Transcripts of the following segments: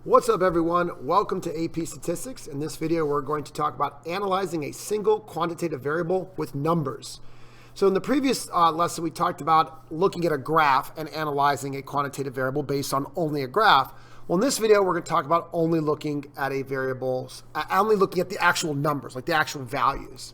What's up, everyone? Welcome to AP Statistics. In this video, we're going to talk about analyzing a single quantitative variable with numbers. So in the previous lesson, we talked about looking at a graph and analyzing a quantitative variable based on only a graph. Well, in this video, we're going to talk about only looking at a variables, only looking at the actual numbers, like the actual values.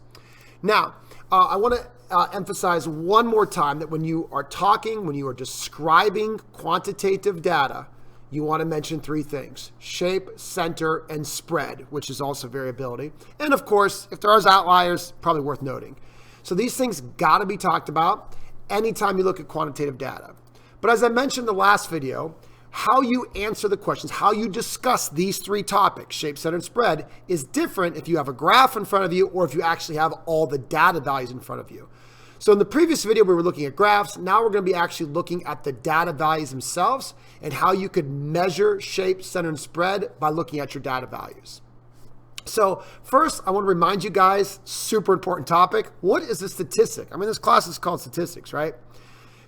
Now, I want to emphasize one more time that when you are talking, when you are describing quantitative data, you want to mention three things: shape, center, and spread, which is also variability. And of course, if there are outliers, probably worth noting. So these things got to be talked about anytime you look at quantitative data. But as I mentioned in the last video, how you answer the questions, how you discuss these three topics, shape, center, and spread, is different if you have a graph in front of you or if you actually have all the data values in front of you. So in the previous video, we were looking at graphs. Now we're going to be actually looking at the data values themselves and how you could measure shape, center, and spread by looking at your data values. So first, I want to remind you guys, super important topic. What is a statistic? I mean, this class is called statistics, right?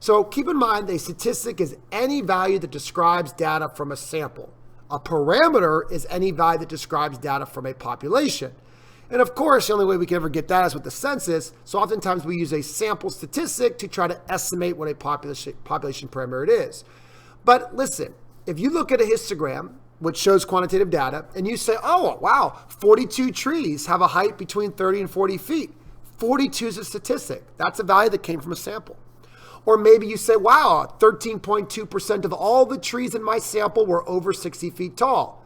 So keep in mind, a statistic is any value that describes data from a sample. A parameter is any value that describes data from a population. And of course, the only way we can ever get that is with the census. So oftentimes we use a sample statistic to try to estimate what a population parameter it is. But listen, if you look at a histogram, which shows quantitative data, and you say, oh, wow, 42 trees have a height between 30 and 40 feet. 42 is a statistic. That's a value that came from a sample. Or maybe you say, wow, 13.2% of all the trees in my sample were over 60 feet tall.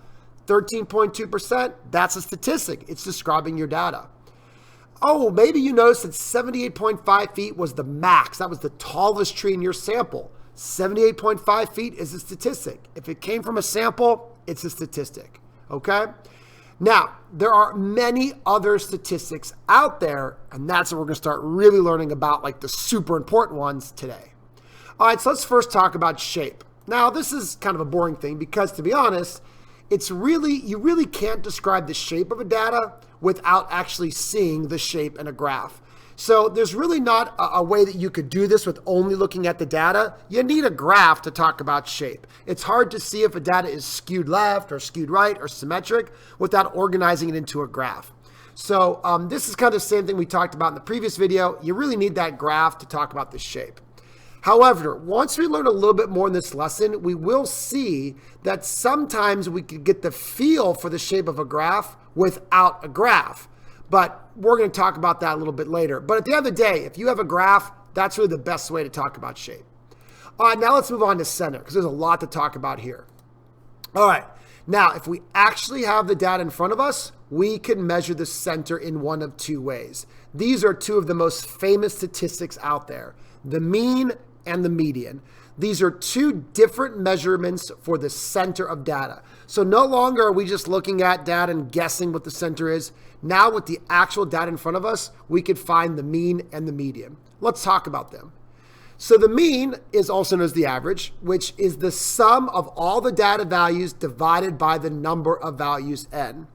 13.2%, that's a statistic. It's describing your data. Oh, maybe you noticed that 78.5 feet was the max. That was the tallest tree in your sample. 78.5 feet is a statistic. If it came from a sample, it's a statistic, okay? Now, there are many other statistics out there, and that's what we're going to start really learning about, like the super important ones today. All right, so let's first talk about shape. Now, this is kind of a boring thing because, to be honest, you really can't describe the shape of a data without actually seeing the shape in a graph. So there's really not a way that you could do this with only looking at the data. You need a graph to talk about shape. It's hard to see if a data is skewed left or skewed right or symmetric without organizing it into a graph. So this is kind of the same thing we talked about in the previous video. You really need that graph to talk about the shape. However, once we learn a little bit more in this lesson, we will see that sometimes we could get the feel for the shape of a graph without a graph. But we're going to talk about that a little bit later. But at the end of the day, if you have a graph, that's really the best way to talk about shape. All right, now let's move on to center because there's a lot to talk about here. All right, now if we actually have the data in front of us, we can measure the center in one of two ways. These are two of the most famous statistics out there: the mean and the median. These are two different measurements for the center of data. So no longer are we just looking at data and guessing what the center is. Now with the actual data in front of us, we could find the mean and the median. Let's talk about them. So the mean is also known as the average, which is the sum of all the data values divided by the number of values n.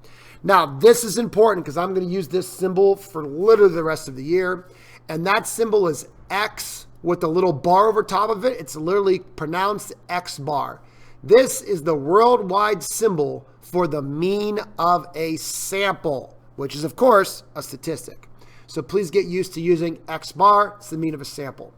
Now this is important because I'm going to use this symbol for literally the rest of the year. And that symbol is X with a little bar over top of it. It's literally pronounced X bar. This is the worldwide symbol for the mean of a sample, which is, of course, a statistic. So please get used to using X bar. It's the mean of a sample.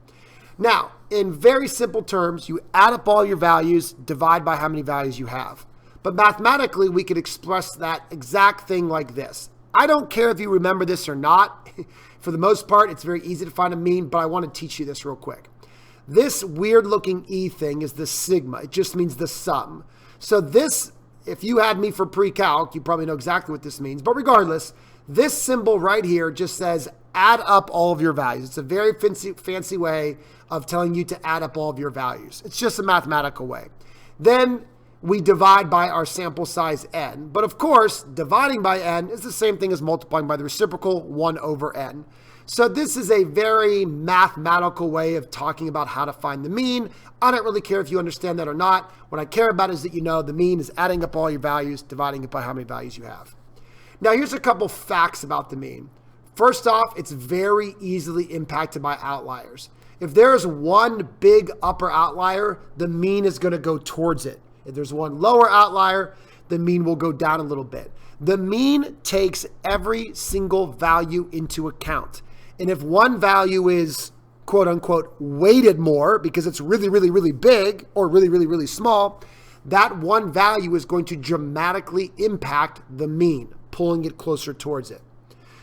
Now, in very simple terms, you add up all your values, divide by how many values you have. But mathematically, we could express that exact thing like this. I don't care if you remember this or not. For the most part, it's very easy to find a mean, but I want to teach you this real quick. This weird looking E thing is the sigma. It just means the sum. So this, if you had me for pre-calc, you probably know exactly what this means. But regardless, this symbol right here just says add up all of your values. It's a very fancy way of telling you to add up all of your values. It's just a mathematical way. Then we divide by our sample size n. But of course, dividing by n is the same thing as multiplying by the reciprocal, 1 over n. So this is a very mathematical way of talking about how to find the mean. I don't really care if you understand that or not. What I care about is that you know the mean is adding up all your values, dividing it by how many values you have. Now here's a couple facts about the mean. First off, it's very easily impacted by outliers. If there's one big upper outlier, the mean is going to go towards it. If there's one lower outlier, the mean will go down a little bit. The mean takes every single value into account. And if one value is quote unquote weighted more because it's really, really, really big or really, really, really small, that one value is going to dramatically impact the mean, pulling it closer towards it.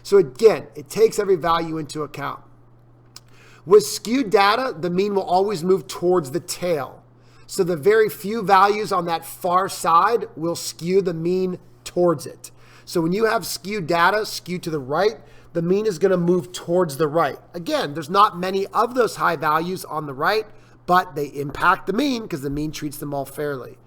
So again, it takes every value into account. With skewed data, the mean will always move towards the tail. So the very few values on that far side will skew the mean towards it. So when you have skewed data skewed to the right, the mean is going to move towards the right. Again, there's not many of those high values on the right, but they impact the mean because the mean treats them all fairly.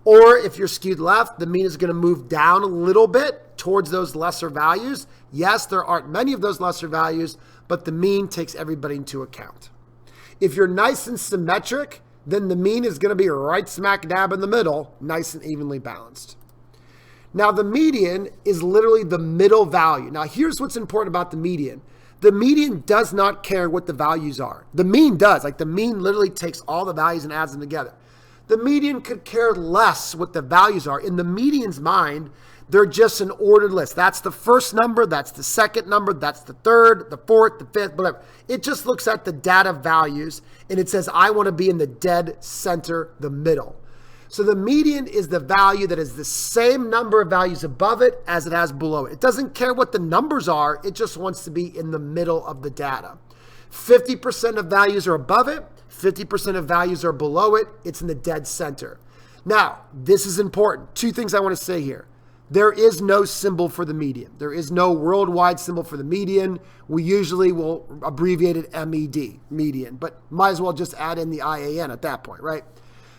Or if you're skewed left, the mean is going to move down a little bit towards those lesser values. Yes, there aren't many of those lesser values, but the mean takes everybody into account. If you're nice and symmetric, then the mean is going to be right smack dab in the middle, nice and evenly balanced. Now, the median is literally the middle value. Now, here's what's important about the median. The median does not care what the values are. The mean does. Like the mean literally takes all the values and adds them together. The median could care less what the values are. In the median's mind, they're just an ordered list. That's the first number, that's the second number, that's the third, the fourth, the fifth, whatever. It just looks at the data values and it says, I want to be in the dead center, the middle. So the median is the value that is the same number of values above it as it has below it. It doesn't care what the numbers are. It just wants to be in the middle of the data. 50% of values are above it. 50% of values are below it. It's in the dead center. Now, this is important. Two things I want to say here. There is no symbol for the median. There is no worldwide symbol for the median. We usually will abbreviate it MED, median, but might as well just add in the IAN at that point, right?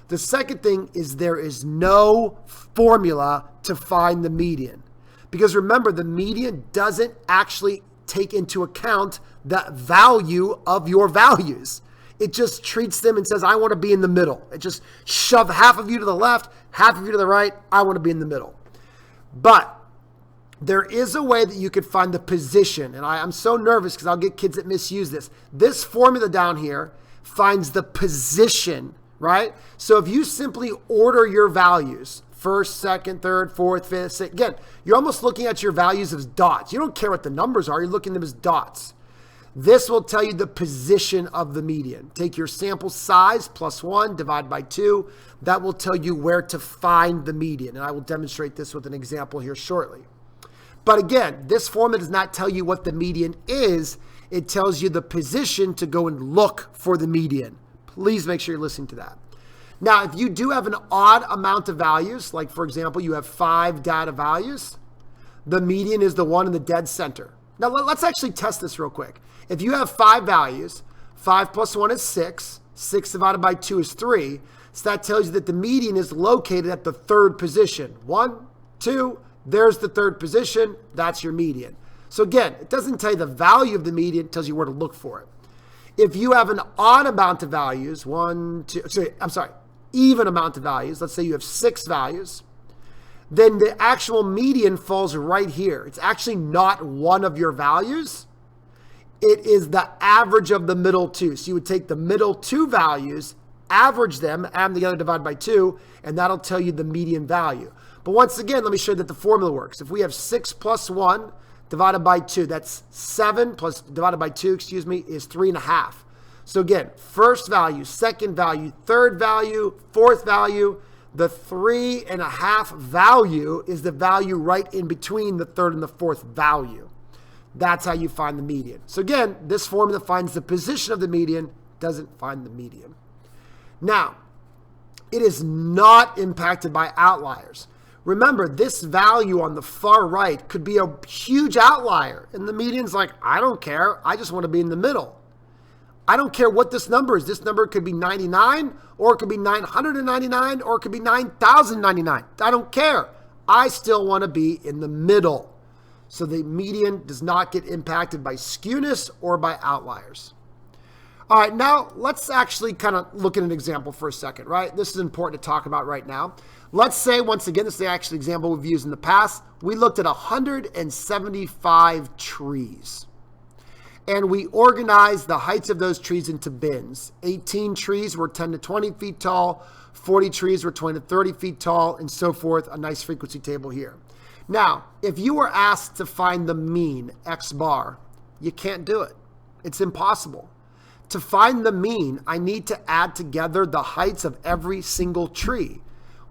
The second thing is there is no formula to find the median. Because remember, the median doesn't actually take into account the value of your values. It just treats them and says, I want to be in the middle. It just shove half of you to the left, half of you to the right. I want to be in the middle. But there is a way that you could find the position. And I'm so nervous because I'll get kids that misuse this. This formula down here finds the position, right? So if you simply order your values, first, second, third, fourth, fifth, sixth, again, you're almost looking at your values as dots. You don't care what the numbers are. You're looking at them as dots. This will tell you the position of the median. Take your sample size plus 1, divide by 2. That will tell you where to find the median. And I will demonstrate this with an example here shortly. But again, this formula does not tell you what the median is. It tells you the position to go and look for the median. Please make sure you're listening to that. Now, if you do have an odd amount of values, like for example, you have 5 data values, the median is the one in the dead center. Now, let's actually test this real quick. If you have 5 values, 5 plus 1 is 6, 6 divided by 2 is 3, so that tells you that the median is located at the third position. 1, 2, there's the third position, that's your median. So again, it doesn't tell you the value of the median, it tells you where to look for it. If you have an odd amount of values, even amount of values, let's say you have 6 values, then the actual median falls right here. It's actually not one of your values. It is the average of the middle 2. So you would take the middle 2 values, average them, add them together, divide by 2, and that'll tell you the median value. But once again, let me show you that the formula works. If we have 6 plus 1 divided by 2, that's 7 plus divided by 2, is 3.5. So again, first value, second value, third value, fourth value. The 3.5 value is the value right in between the third and the fourth value. That's how you find the median. So again, this formula finds the position of the median, doesn't find the median. Now, it is not impacted by outliers. Remember, this value on the far right could be a huge outlier. And the median's like, I don't care. I just want to be in the middle. I don't care what this number is. This number could be 99, or it could be 999, or it could be 9,099. I don't care. I still want to be in the middle. So the median does not get impacted by skewness or by outliers. All right, now let's actually kind of look at an example for a second, right? This is important to talk about right now. Let's say, once again, this is the actual example we've used in the past. We looked at 175 trees. And we organized the heights of those trees into bins. 18 trees were 10 to 20 feet tall, 40 trees were 20 to 30 feet tall, and so forth, a nice frequency table here. Now, if you were asked to find the mean, X bar, you can't do it. It's impossible. To find the mean, I need to add together the heights of every single tree.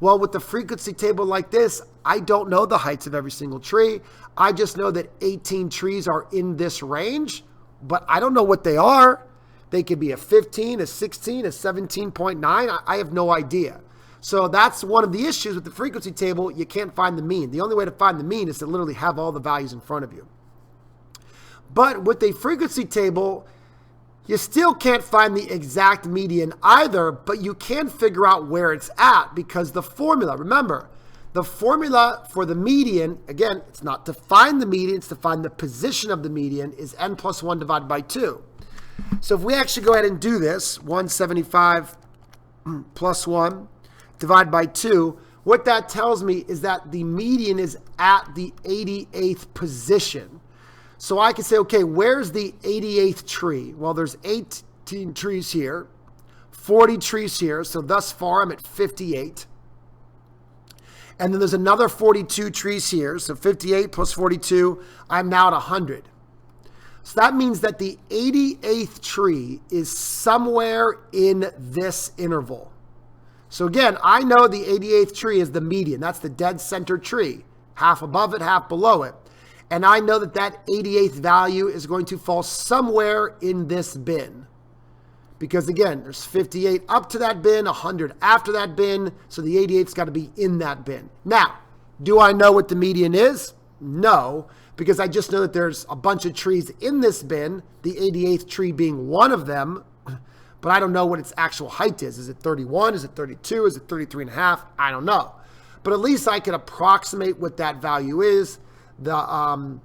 Well, with the frequency table like this, I don't know the heights of every single tree. I just know that 18 trees are in this range, but I don't know what they are. They could be a 15, a 16, a 17.9. I have no idea. So that's one of the issues with the frequency table. You can't find the mean. The only way to find the mean is to literally have all the values in front of you. But with a frequency table, you still can't find the exact median either, but you can figure out where it's at because the formula, remember, the formula for the median, again, it's not to find the median, it's to find the position of the median, is n plus 1 divided by 2. So if we actually go ahead and do this, 175 plus 1 divided by 2, what that tells me is that the median is at the 88th position. So I can say, okay, where's the 88th tree? Well, there's 18 trees here, 40 trees here. So thus far, I'm at 58. And then there's another 42 trees here. So 58 plus 42, I'm now at 100. So that means that the 88th tree is somewhere in this interval. So again, I know the 88th tree is the median. That's the dead center tree, half above it, half below it. And I know that that 88th value is going to fall somewhere in this bin. Because again, there's 58 up to that bin, 100 after that bin, so the 88th's got to be in that bin. Now, do I know what the median is? No, because I just know that there's a bunch of trees in this bin, the 88th tree being one of them, but I don't know what its actual height is. Is it 31? Is it 32? Is it 33 and a half? I don't know. But at least I can approximate what that value is. The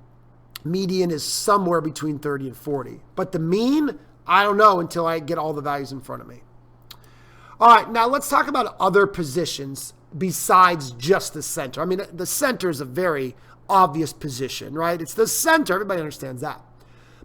median is somewhere between 30 and 40. But the mean, I don't know until I get all the values in front of me. All right, now let's talk about other positions besides just the center. I mean, the center is a very obvious position, right? It's the center. Everybody understands that.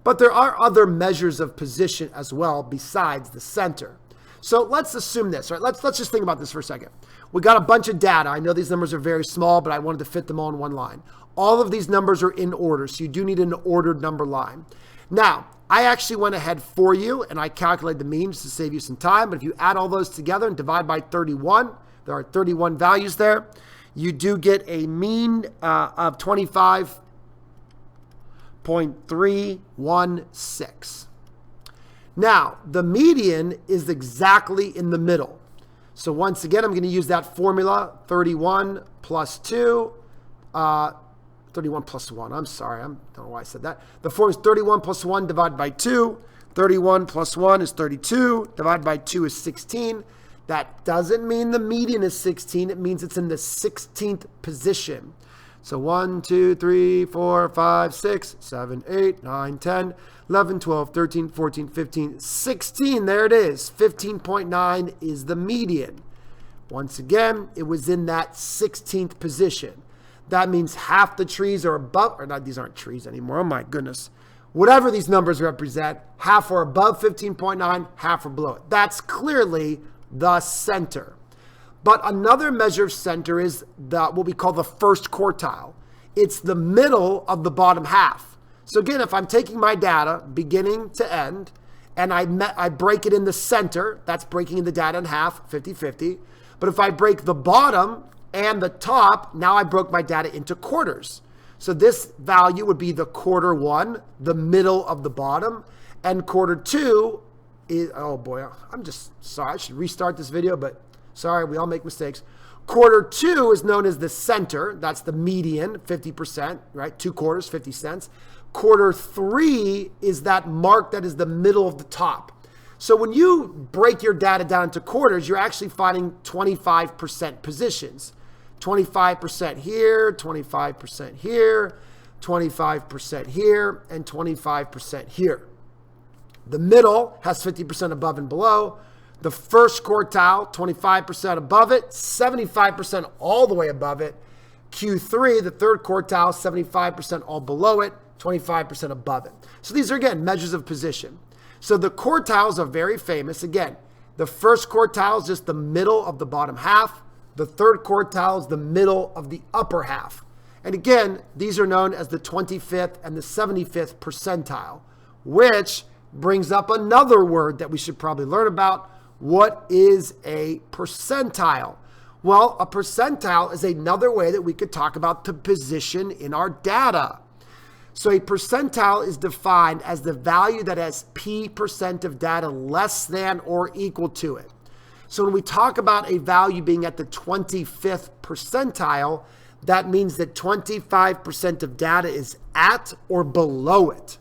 But there are other measures of position as well besides the center. So let's assume this, right? Let's just think about this for a second. We got a bunch of data. I know these numbers are very small, but I wanted to fit them all in one line. All of these numbers are in order, so you do need an ordered number line. Now, I actually went ahead for you, and I calculated the mean just to save you some time. But if you add all those together and divide by 31, there are 31 values there. You do get a mean of 25.316. Now, the median is exactly in the middle. So once again, I'm going to use that formula, 31 plus 2, 31 plus 1. I'm sorry, I don't know why I said that. The formula is 31 plus 1 divided by 2. 31 plus 1 is 32. Divided by 2 is 16. That doesn't mean the median is 16. It means it's in the 16th position. So 1, 2, 3, 4, 5, 6, 7, 8, 9, 10, 11, 12, 13, 14, 15, 16. There it is. 15.9 is the median. Once again, it was in that 16th position. That means half the trees are above, or not, these aren't trees anymore. Oh my goodness. Whatever these numbers represent, half are above 15.9, half are below it. That's clearly the center. But another measure of center is what we call the first quartile. It's the middle of the bottom half. So again, if I'm taking my data beginning to end, and I break it in the center, that's breaking the data in half, 50-50. But if I break the bottom and the top, now I broke my data into quarters. So this value would be the quarter 1, the middle of the bottom, and quarter 2 is, oh boy, I'm just sorry, I should restart this video, but sorry, we all make mistakes. Quarter 2 is known as the center. That's the median, 50%, right? 2 quarters, 50 cents. Quarter 3 is that mark that is the middle of the top. So when you break your data down into quarters, you're actually finding 25% positions. 25% here, 25% here, 25% here, and 25% here. The middle has 50% above and below. The first quartile, 25% above it, 75% all the way above it. Q3, the third quartile, 75% all below it, 25% above it. So these are, again, measures of position. So the quartiles are very famous. Again, the first quartile is just the middle of the bottom half. The third quartile is the middle of the upper half. And again, these are known as the 25th and the 75th percentile, which brings up another word that we should probably learn about. What is a percentile? Well, a percentile is another way that we could talk about the position in our data. So a percentile is defined as the value that has p% of data less than or equal to it. So when we talk about a value being at the 25th percentile, that means that 25% of data is at or below it.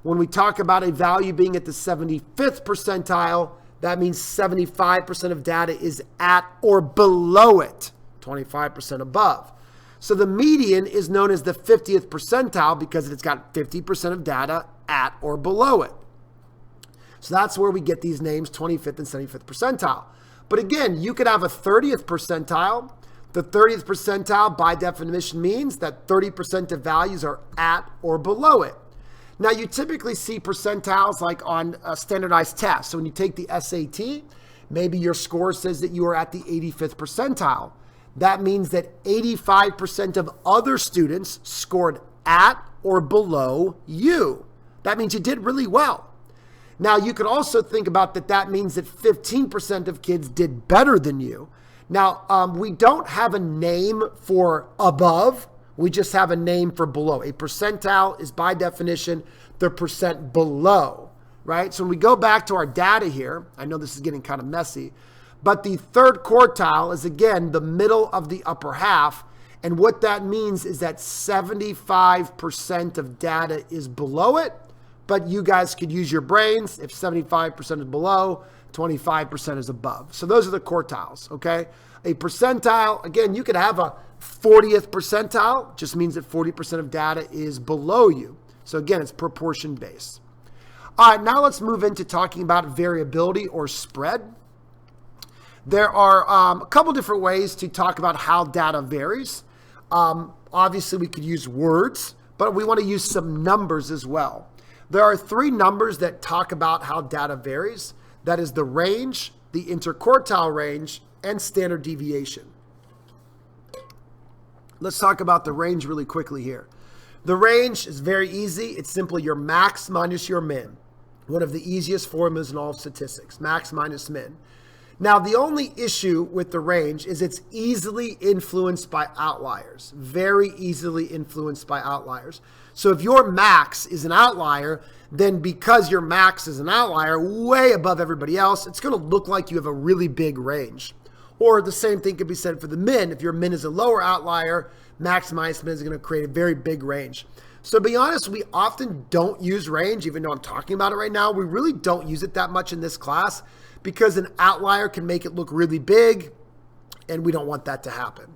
When we talk about a value being at the 75th percentile, that means 75% of data is at or below it, 25% above. So the median is known as the 50th percentile because it's got 50% of data at or below it. So that's where we get these names, 25th and 75th percentile. But again, you could have a 30th percentile. The 30th percentile by definition means that 30% of values are at or below it. Now you typically see percentiles like on a standardized test. So when you take the SAT, maybe your score says that you are at the 85th percentile. That means that 85% of other students scored at or below you. That means you did really well. Now, you could also think about that means that 15% of kids did better than you. Now, we don't have a name for above. We just have a name for below. A percentile is by definition the percent below, right? So when we go back to our data here, I know this is getting kind of messy, but the third quartile is, again, the middle of the upper half. And what that means is that 75% of data is below it, but you guys could use your brains. If 75% is below, 25% is above. So those are the quartiles, okay? A percentile, again, you could have a 40th percentile, just means that 40% of data is below you. So again, it's proportion based. All right, now let's move into talking about variability or spread. There are a couple different ways to talk about how data varies. Obviously, we could use words, but we want to use some numbers as well. There are three numbers that talk about how data varies. That is the range, the interquartile range, and standard deviation. Let's talk about the range really quickly here. The range is very easy. It's simply your max minus your min. One of the easiest formulas in all of statistics, max minus min. Now, the only issue with the range is it's easily influenced by outliers, very easily influenced by outliers. So if your max is an outlier, then because your max is an outlier way above everybody else, it's going to look like you have a really big range. Or the same thing could be said for the min. If your min is a lower outlier, max minus min is going to create a very big range. So to be honest, we often don't use range, even though I'm talking about it right now. We really don't use it that much in this class because an outlier can make it look really big, and we don't want that to happen.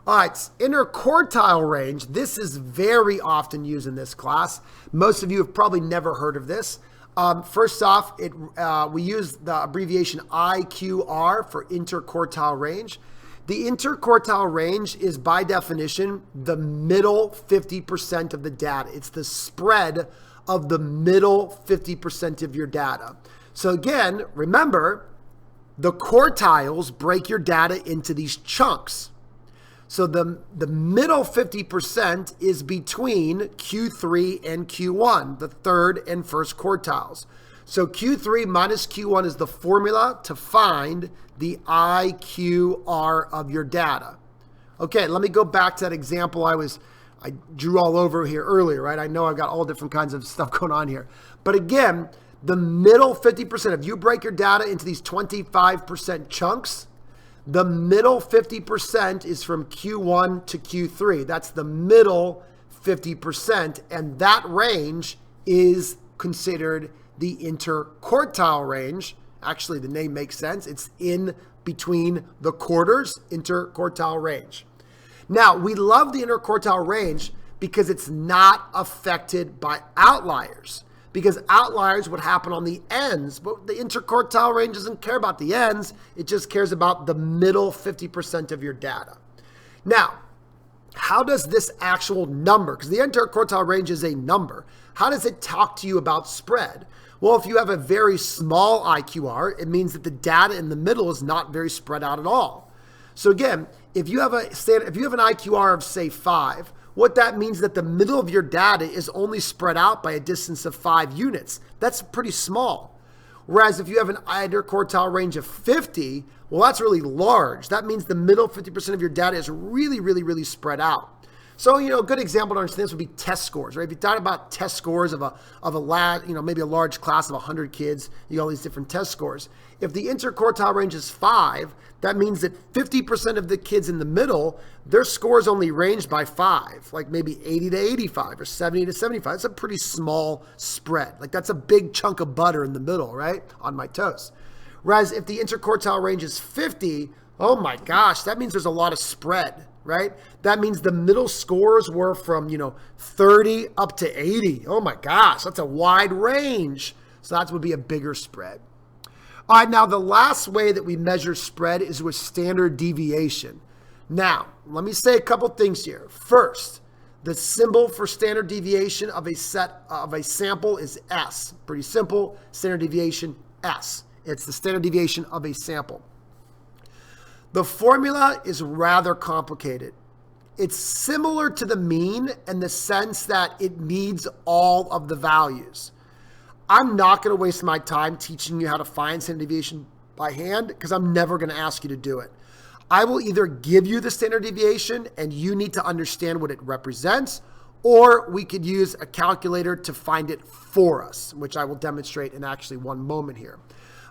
All right, interquartile range. This is very often used in this class. Most of you have probably never heard of this. First off, we use the abbreviation IQR for interquartile range. The interquartile range is by definition the middle 50% of the data. It's the spread of the middle 50% of your data. So again, remember, the quartiles break your data into these chunks. So the middle 50% is between Q3 and Q1, the third and first quartiles. So Q3 minus Q1 is the formula to find the IQR of your data. Okay, let me go back to that example I drew all over here earlier, right? I know I've got all different kinds of stuff going on here. But again, the middle 50%, if you break your data into these 25% chunks, the middle 50% is from Q1 to Q3. That's the middle 50%, and that range is considered the interquartile range. Actually, the name makes sense. It's in between the quarters, interquartile range. Now, we love the interquartile range because it's not affected by outliers, because outliers would happen on the ends, but the interquartile range doesn't care about the ends. It just cares about the middle 50% of your data. Now, how does this actual number, because the interquartile range is a number, how does it talk to you about spread? Well, if you have a very small IQR, it means that the data in the middle is not very spread out at all. So again, if you have an IQR of say 5, what that means is that the middle of your data is only spread out by a distance of 5 units. That's pretty small. Whereas if you have an interquartile range of 50, well, that's really large. That means the middle 50% of your data is really, really, really spread out. So, a good example to understand this would be test scores, right? If you talk about test scores of maybe a large class of 100 kids, you got all these different test scores. If the interquartile range is 5, that means that 50% of the kids in the middle, their scores only range by 5, like maybe 80 to 85 or 70 to 75. It's a pretty small spread. Like that's a big chunk of butter in the middle, right? On my toast. Whereas if the interquartile range is 50, oh my gosh, that means there's a lot of spread, right? That means the middle scores were from, 30 up to 80. Oh my gosh, that's a wide range. So that would be a bigger spread. All right, now the last way that we measure spread is with standard deviation. Now, let me say a couple things here. First, the symbol for standard deviation of a sample is S. Pretty simple, standard deviation S. It's the standard deviation of a sample. The formula is rather complicated. It's similar to the mean in the sense that it needs all of the values. I'm not going to waste my time teaching you how to find standard deviation by hand because I'm never going to ask you to do it. I will either give you the standard deviation and you need to understand what it represents, or we could use a calculator to find it for us, which I will demonstrate in actually one moment here.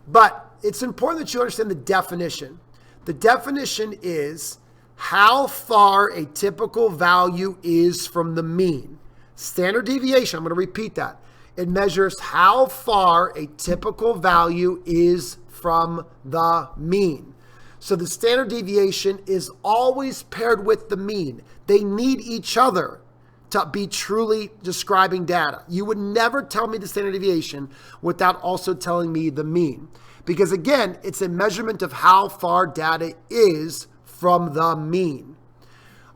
But it's important that you understand the definition. The definition is how far a typical value is from the mean. Standard deviation, I'm going to repeat that. It measures how far a typical value is from the mean. So the standard deviation is always paired with the mean. They need each other to be truly describing data. You would never tell me the standard deviation without also telling me the mean. Because again, it's a measurement of how far data is from the mean.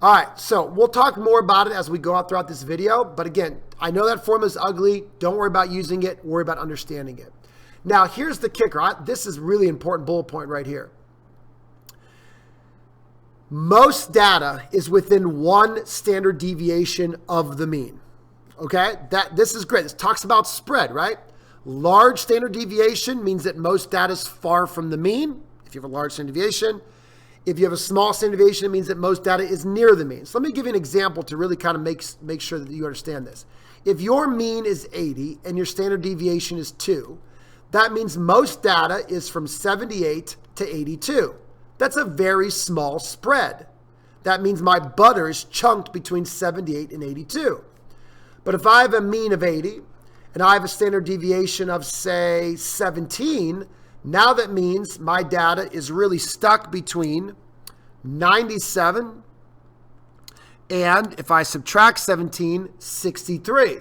All right, so we'll talk more about it as we go out throughout this video. But again, I know that formula is ugly. Don't worry about using it. Worry about understanding it. Now, here's the kicker. This is really important bullet point right here. Most data is within one standard deviation of the mean. Okay, this is great. This talks about spread, right? Large standard deviation means that most data is far from the mean. If you have a large standard deviation. If you have a small standard deviation, it means that most data is near the mean. So let me give you an example to really kind of make sure that you understand this. If your mean is 80 and your standard deviation is 2, that means most data is from 78 to 82. That's a very small spread. That means my butter is chunked between 78 and 82. But if I have a mean of 80 and I have a standard deviation of, say, 17, now that means my data is really stuck between 97 and, if I subtract 17, 63.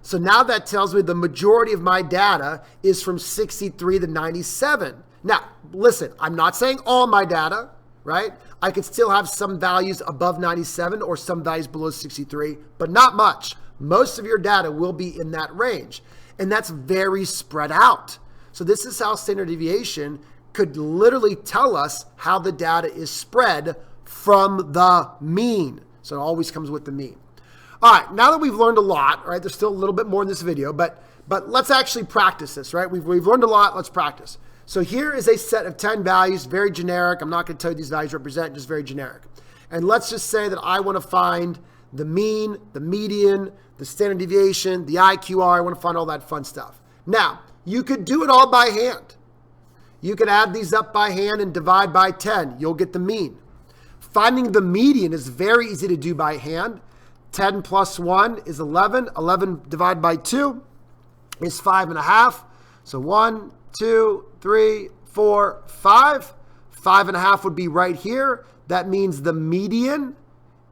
So now that tells me the majority of my data is from 63 to 97. Now, listen, I'm not saying all my data, right? I could still have some values above 97 or some values below 63, but not much. Most of your data will be in that range, and that's very spread out. So this is how standard deviation could literally tell us how the data is spread from the mean. So it always comes with the mean. All right, now that we've learned a lot, right? There's still a little bit more in this video, but let's actually practice this, right? We've learned a lot, let's practice. So here is a set of 10 values, very generic. I'm not going to tell you these values represent, just very generic. And let's just say that I want to find the mean, the median, the standard deviation, the IQR. I want to find all that fun stuff. Now, you could do it all by hand. You could add these up by hand and divide by 10. You'll get the mean. Finding the median is very easy to do by hand. 10 plus 1 is 11. 11 divided by 2 is 5.5. So 1, 2, 3, 4, 5. 5.5 would be right here. That means the median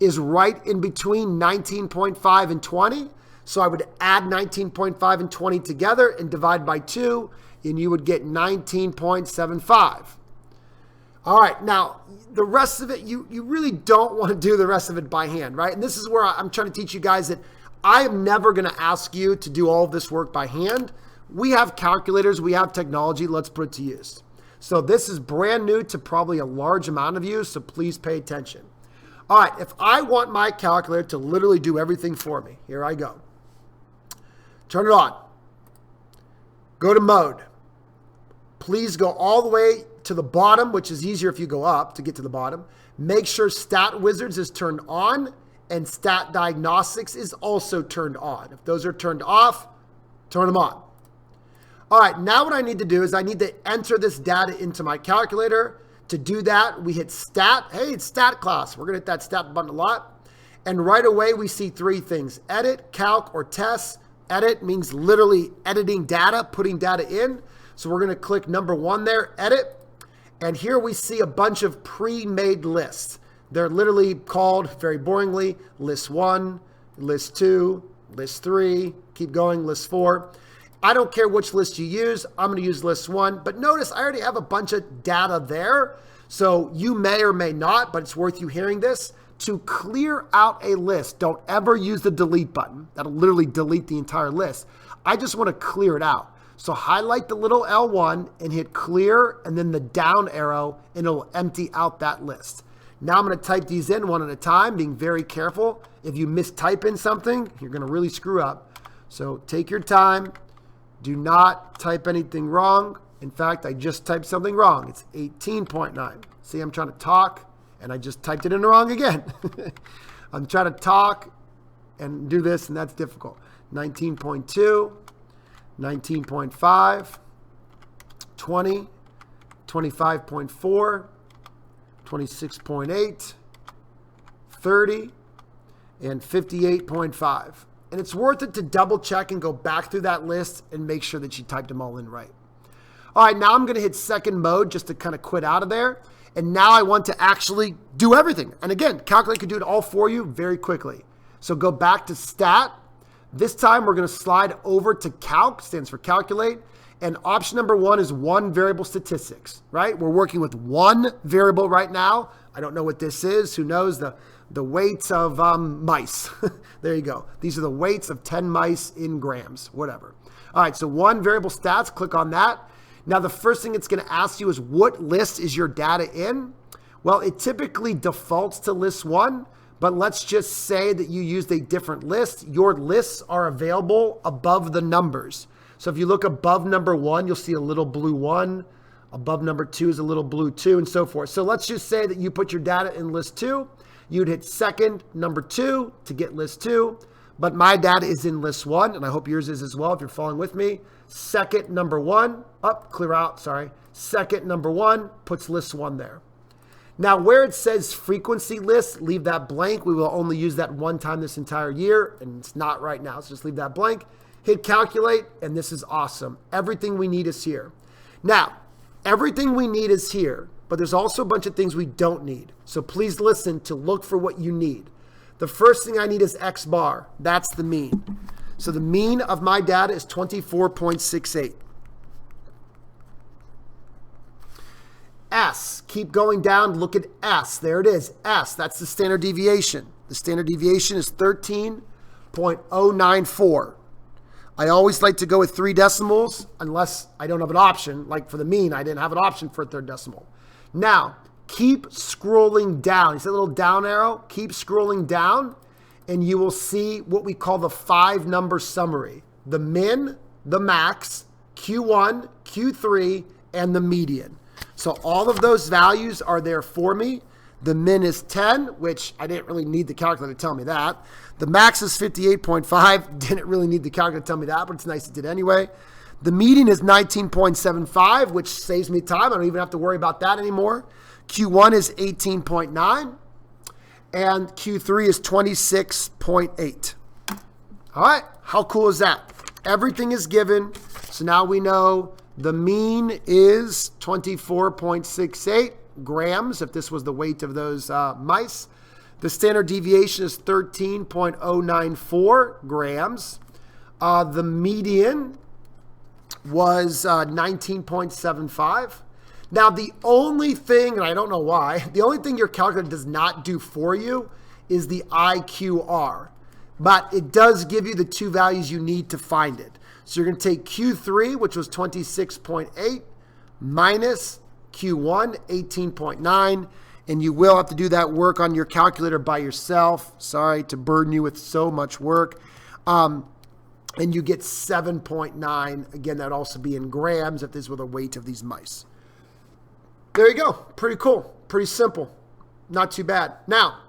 is right in between 19.5 and 20. So I would add 19.5 and 20 together and divide by 2, and you would get 19.75. All right, now the rest of it, you really don't want to do the rest of it by hand, right? And this is where I'm trying to teach you guys that I am never going to ask you to do all of this work by hand. We have calculators, we have technology, let's put it to use. So this is brand new to probably a large amount of you, so please pay attention. All right, if I want my calculator to literally do everything for me, here I go. Turn it on. Go to mode. Please go all the way to the bottom, which is easier if you go up to get to the bottom. Make sure Stat Wizards is turned on and Stat Diagnostics is also turned on. If those are turned off, turn them on. All right, now what I need to do is I need to enter this data into my calculator. To do that, we hit Stat. Hey, it's Stat class. We're going to hit that Stat button a lot. And right away, we see three things: Edit, Calc, or Test. Edit means literally editing data, putting data in. So we're going to click number 1 there, Edit. And here we see a bunch of pre-made lists. They're literally called, very boringly, List 1, List 2, List 3, keep going, List 4. I don't care which list you use. I'm going to use List 1. But notice I already have a bunch of data there. So you may or may not, but it's worth you hearing this. To clear out a list, don't ever use the delete button. That'll literally delete the entire list. I just want to clear it out. So highlight the little L1 and hit clear and then the down arrow and it'll empty out that list. Now I'm going to type these in one at a time, being very careful. If you mistype in something, you're going to really screw up. So take your time. Do not type anything wrong. In fact, I just typed something wrong. It's 18.9. See, I'm trying to talk and I just typed it in wrong again. I'm trying to talk and do this and that's difficult. 19.2. 19.5, 20, 25.4, 26.8, 30, and 58.5. And it's worth it to double check and go back through that list and make sure that you typed them all in right. All right, now I'm going to hit second mode just to kind of quit out of there. And now I want to actually do everything. And again, Calculate can do it all for you very quickly. So go back to Stat. This time we're going to slide over to Calc, stands for calculate. And option number 1 is one variable statistics, right? We're working with one variable right now. I don't know what this is. Who knows? The weights of mice. There you go. These are the weights of 10 mice in grams, whatever. All right, so one variable stats, click on that. Now the first thing it's going to ask you is what list is your data in? Well, it typically defaults to list 1. But let's just say that you used a different list. Your lists are available above the numbers. So if you look above number 1, you'll see a little blue 1. Above number 2 is a little blue 2 and so forth. So let's just say that you put your data in list 2. You'd hit second number 2 to get list 2. But my data is in list 1, and I hope yours is as well if you're following with me. Second number 1, clear out, sorry. Second number 1 puts list 1 there. Now, where it says frequency list, leave that blank. We will only use that one time this entire year, and it's not right now, so just leave that blank. Hit calculate, and this is awesome. Everything we need is here. Now, everything we need is here, but there's also a bunch of things we don't need. So please listen to look for what you need. The first thing I need is X bar. That's the mean. So the mean of my data is 24.68. S, keep going down, look at S. There it is, S, that's the standard deviation. The standard deviation is 13.094. I always like to go with 3 decimals unless I don't have an option. Like for the mean, I didn't have an option for a third decimal. Now, keep scrolling down. You see a little down arrow? Keep scrolling down and you will see what we call the 5-number summary. The min, the max, Q1, Q3, and the median. So all of those values are there for me. The min is 10, which I didn't really need the calculator to tell me that. The max is 58.5. Didn't really need the calculator to tell me that, but it's nice it did anyway. The median is 19.75, which saves me time. I don't even have to worry about that anymore. Q1 is 18.9, and Q3 is 26.8. All right, how cool is that? Everything is given, so now we know the mean is 24.68 grams, if this was the weight of those mice. The standard deviation is 13.094 grams. The median was 19.75. Now, the only thing, and I don't know why, the only thing your calculator does not do for you is the IQR. But it does give you the two values you need to find it. So you're going to take Q3, which was 26.8, minus Q1, 18.9, and you will have to do that work on your calculator by yourself. Sorry to burden you with so much work. And you get 7.9. Again, that would also be in grams if this were the weight of these mice. There you go. Pretty cool. Pretty simple. Not too bad. Now,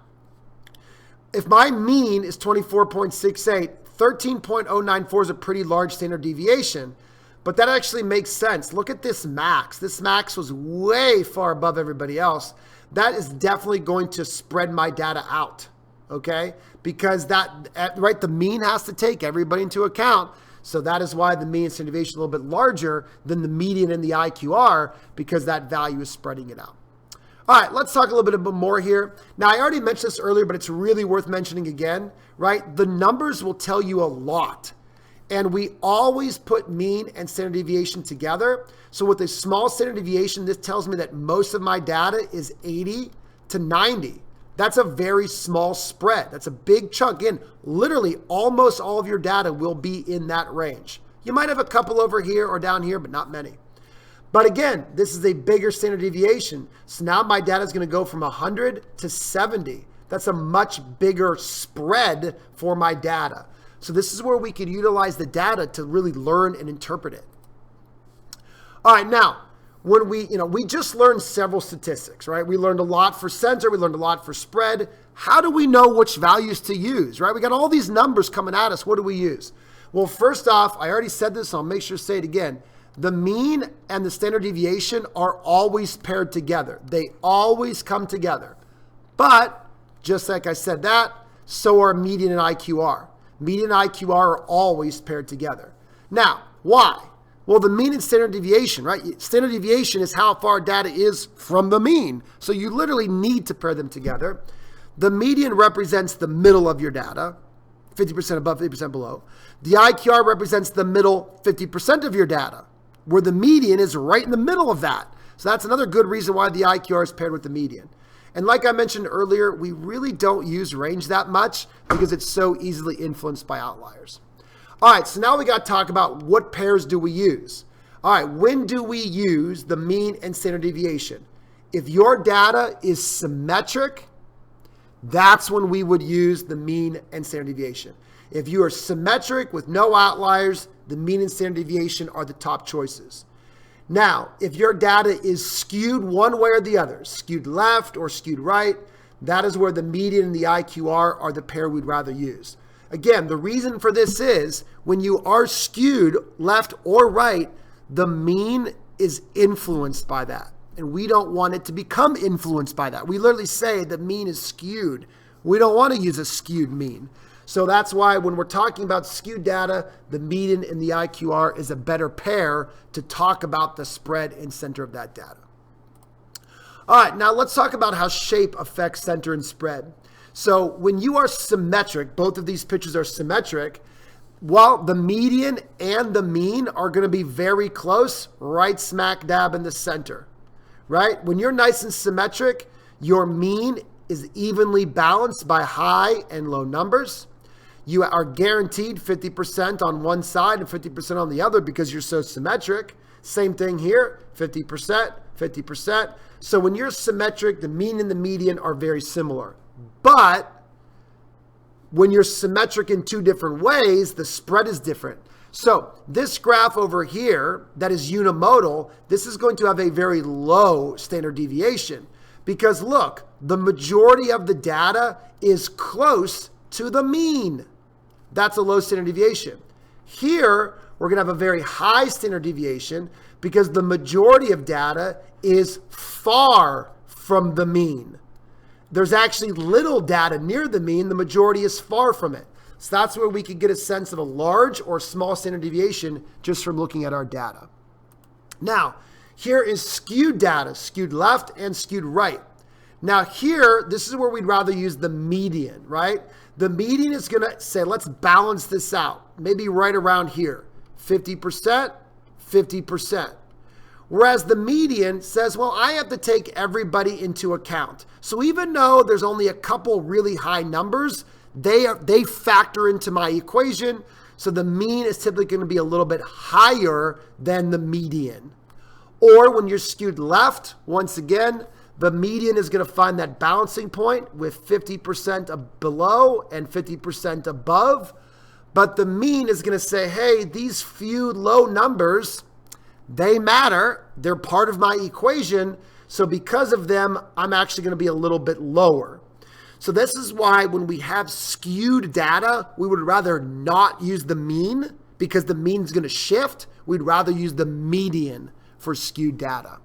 if my mean is 24.68, 13.094 is a pretty large standard deviation, but that actually makes sense. Look at this max. This max was way far above everybody else. That is definitely going to spread my data out, okay? Because right, the mean has to take everybody into account. So that is why the mean standard deviation is a little bit larger than the median and the IQR, because that value is spreading it out. All right, let's talk a little bit more here. Now, I already mentioned this earlier, but it's really worth mentioning again, right? The numbers will tell you a lot. And we always put mean and standard deviation together. So with a small standard deviation, this tells me that most of my data is 80 to 90. That's a very small spread. That's a big chunk. Again, literally almost all of your data will be in that range. You might have a couple over here or down here, but not many. But again, this is a bigger standard deviation. So now my data is going to go from 100 to 70. That's a much bigger spread for my data. So this is where we can utilize the data to really learn and interpret it. All right, now, when we just learned several statistics, right? We learned a lot for center, we learned a lot for spread. How do we know which values to use, right? We got all these numbers coming at us. What do we use? Well, first off, I already said this, so I'll make sure to say it again. The mean and the standard deviation are always paired together. They always come together. But just like I said that, so are median and IQR. Median and IQR are always paired together. Now, why? Well, the mean and standard deviation, right? Standard deviation is how far data is from the mean. So you literally need to pair them together. The median represents the middle of your data, 50% above, 50% below. The IQR represents the middle 50% of your data, where the median is right in the middle of that. So that's another good reason why the IQR is paired with the median. And like I mentioned earlier, we really don't use range that much because it's so easily influenced by outliers. All right, so now we got to talk about what pairs do we use. All right, when do we use the mean and standard deviation? If your data is symmetric, that's when we would use the mean and standard deviation. If you are symmetric with no outliers, the mean and standard deviation are the top choices. Now, if your data is skewed one way or the other, skewed left or skewed right, that is where the median and the IQR are the pair we'd rather use. Again, the reason for this is when you are skewed left or right, the mean is influenced by that. And we don't want it to become influenced by that. We literally say the mean is skewed. We don't want to use a skewed mean. So that's why when we're talking about skewed data, the median and the IQR is a better pair to talk about the spread and center of that data. All right, now let's talk about how shape affects center and spread. So when you are symmetric, both of these pictures are symmetric, well, the median and the mean are going to be very close, right smack dab in the center, right? When you're nice and symmetric, your mean is evenly balanced by high and low numbers. You are guaranteed 50% on one side and 50% on the other because you're so symmetric. Same thing here, 50%, 50%. So when you're symmetric, the mean and the median are very similar. But when you're symmetric in two different ways, the spread is different. So this graph over here that is unimodal, this is going to have a very low standard deviation because look, the majority of the data is close to the mean. That's a low standard deviation. Here, we're going to have a very high standard deviation because the majority of data is far from the mean. There's actually little data near the mean. The majority is far from it. So that's where we could get a sense of a large or small standard deviation just from looking at our data. Now, here is skewed data, skewed left and skewed right. Now here, this is where we'd rather use the median, right? The median is going to say, let's balance this out. Maybe right around here, 50%, 50%. Whereas the median says, well, I have to take everybody into account. So even though there's only a couple really high numbers, they factor into my equation. So the mean is typically going to be a little bit higher than the median. Or when you're skewed left, once again, the median is going to find that balancing point with 50% below and 50% above. But the mean is going to say, hey, these few low numbers, they matter. They're part of my equation. So because of them, I'm actually going to be a little bit lower. So this is why when we have skewed data, we would rather not use the mean because the mean is going to shift. We'd rather use the median for skewed data.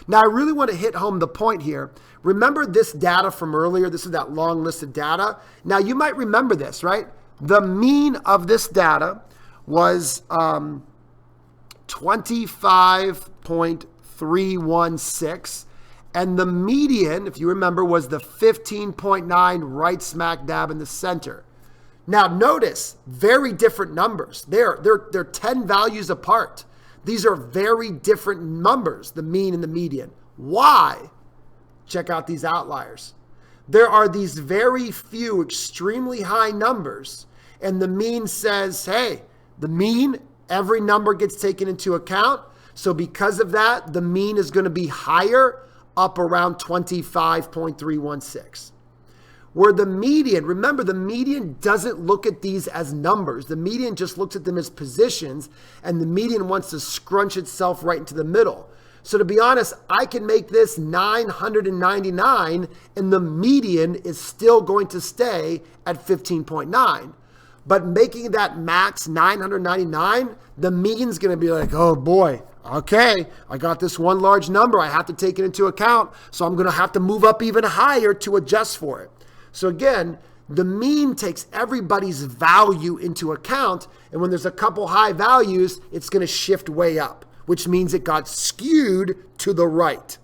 Now, I really want to hit home the point here. Remember this data from earlier? This is that long list of data. Now, you might remember this, right? The mean of this data was 25.316. And the median, if you remember, was the 15.9 right smack dab in the center. Now, notice, very different numbers. They're 10 values apart. These are very different numbers, the mean and the median. Why? Check out these outliers. There are these very few extremely high numbers, and the mean says, hey, the mean, every number gets taken into account. So because of that, the mean is going to be higher, up around 25.316. Where the median, remember the median doesn't look at these as numbers. The median just looks at them as positions, and the median wants to scrunch itself right into the middle. So to be honest, I can make this 999, and the median is still going to stay at 15.9. But making that max 999, the median's going to be like, oh boy, okay, I got this one large number. I have to take it into account, so I'm going to have to move up even higher to adjust for it. So again, the mean takes everybody's value into account, and when there's a couple high values, it's going to shift way up, which means it got skewed to the right.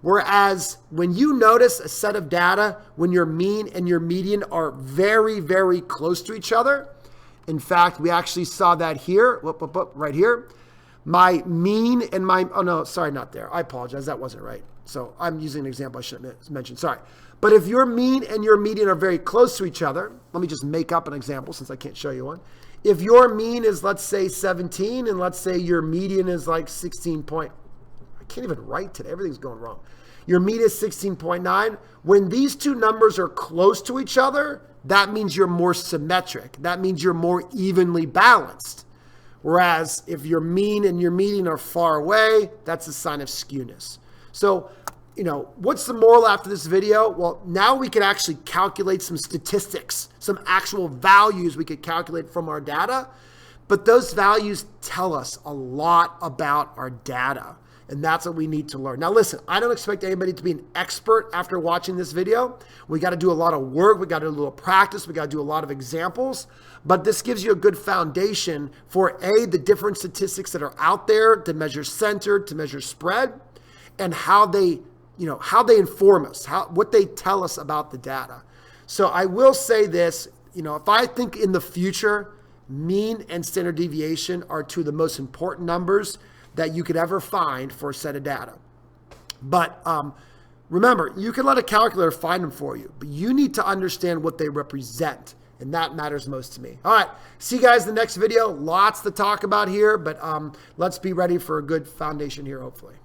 Whereas when you notice a set of data, when your mean and your median are very, very close to each other, in fact, we actually saw that here, right here. My mean and my, oh no, sorry, not there. I apologize, that wasn't right. So I'm using an example I shouldn't have mentioned, sorry. But if your mean and your median are very close to each other, let me just make up an example since I can't show you one. If your mean is, let's say 17, and let's say your median is like 16 point, I can't even write today, everything's going wrong. Your mean is 16.9. When these two numbers are close to each other, that means you're more symmetric. That means you're more evenly balanced. Whereas if your mean and your median are far away, that's a sign of skewness. So, you know, what's the moral after this video? Well, now we can actually calculate some statistics, some actual values we could calculate from our data. But those values tell us a lot about our data. And that's what we need to learn. Now, listen, I don't expect anybody to be an expert after watching this video. We got to do a lot of work. We got to do a little practice. We got to do a lot of examples. But this gives you a good foundation for the different statistics that are out there to measure center, to measure spread, and how they, how they inform us, what they tell us about the data. So I will say this, if I think in the future, mean and standard deviation are two of the most important numbers that you could ever find for a set of data. But remember, you can let a calculator find them for you, but you need to understand what they represent, and that matters most to me. All right, see you guys in the next video. Lots to talk about here, but let's be ready for a good foundation here, hopefully.